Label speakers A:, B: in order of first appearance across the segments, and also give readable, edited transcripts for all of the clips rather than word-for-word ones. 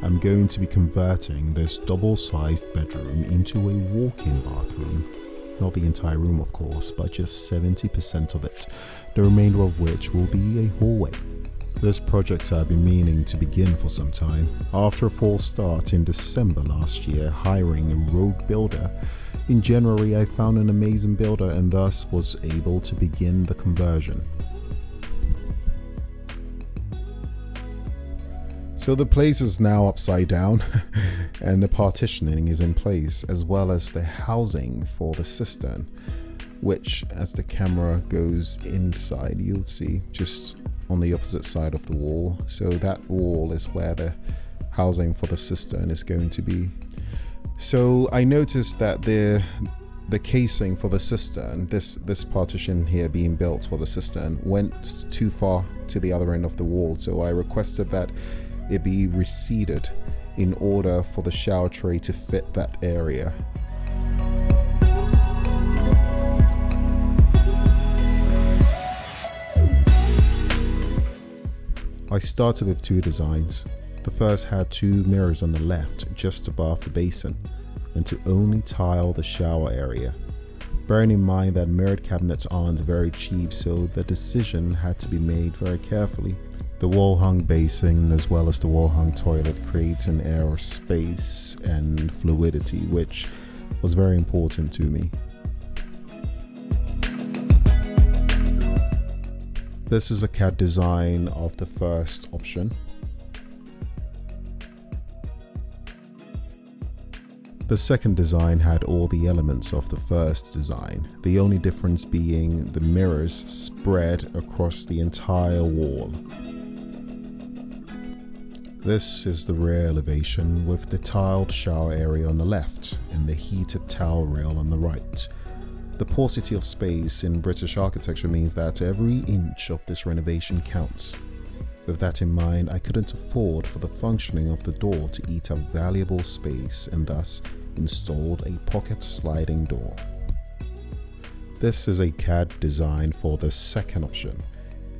A: I'm going to be converting this double-sized bedroom into a walk-in bathroom. Not the entire room, of course, but just 70% of it, the remainder of which will be a hallway. This project I've been meaning to begin for some time. After a false start in December last year, hiring a rogue builder, in January I found an amazing builder and thus was able to begin the conversion. So the place is now upside down and the partitioning is in place, as well as the housing for the cistern, which as the camera goes inside you'll see just on the opposite side of the wall. So that wall is where the housing for the cistern is going to be. So I noticed that the casing for the cistern, this partition here being built for the cistern, went too far to the other end of the wall. So I requested that it be receded in order for the shower tray to fit that area. I started with two designs. The first had two mirrors on the left just above the basin and to only tile the shower area. Bearing in mind that mirrored cabinets aren't very cheap, so the decision had to be made very carefully. The wall-hung basin as well as the wall-hung toilet creates an air of space and fluidity, which was very important to me. This is a CAD design of the first option. The second design had all the elements of the first design, the only difference being the mirrors spread across the entire wall. This is the rear elevation with the tiled shower area on the left and the heated towel rail on the right. The paucity of space in British architecture means that every inch of this renovation counts. With that in mind, I couldn't afford for the functioning of the door to eat up valuable space and thus installed a pocket sliding door. This is a CAD design for the second option.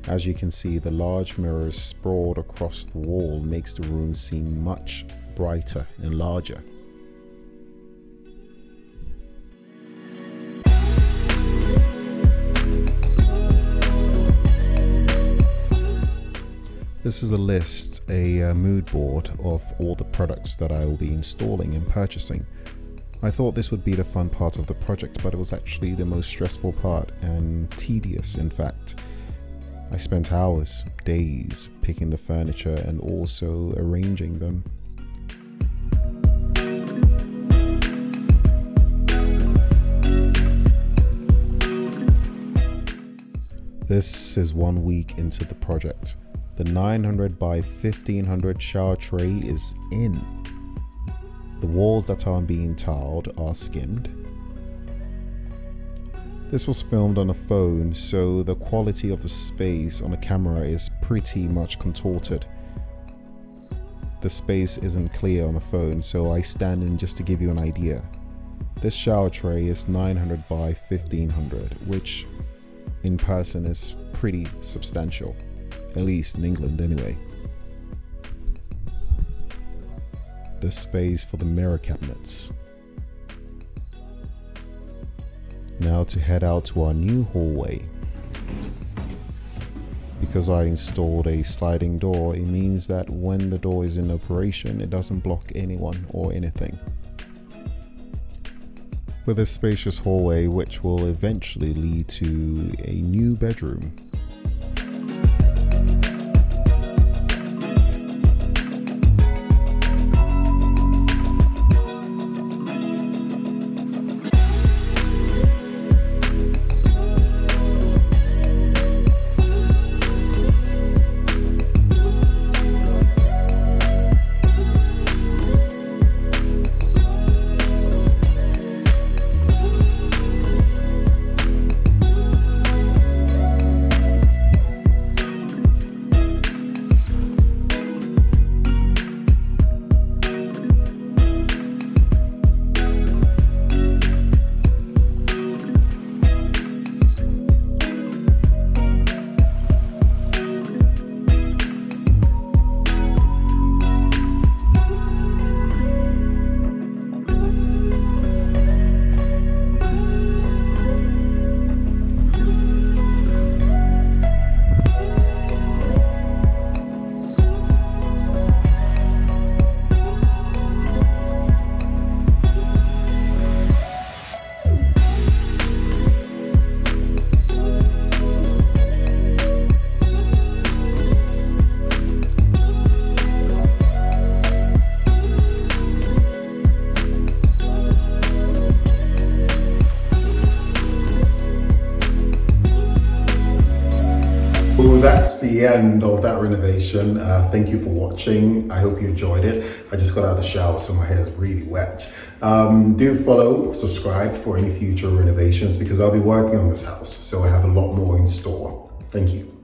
A: As you can see, the large mirrors sprawled across the wall makes the room seem much brighter and larger. This is a list, a mood board of all the products that I will be installing and purchasing. I thought this would be the fun part of the project, but it was actually the most stressful part and tedious, in fact. I spent hours, days picking the furniture and also arranging them. This is 1 week into the project. The 900 by 1500 shower tray is in. The walls that aren't being tiled are skimmed. This was filmed on a phone, so the quality of the space on a camera is pretty much contorted. The space isn't clear on the phone, so I stand in just to give you an idea. This shower tray is 900 by 1500, which in person is pretty substantial, at least in England anyway. The space for the mirror cabinets. Now to head out to our new hallway. Because I installed a sliding door, it means that when the door is in operation, it doesn't block anyone or anything. With a spacious hallway which will eventually lead to a new bedroom. So that's the end of that renovation. Thank you for watching. I hope you enjoyed it. I just got out of the shower, so my hair is really wet. Do follow, subscribe for any future renovations because I'll be working on this house. So I have a lot more in store. Thank you.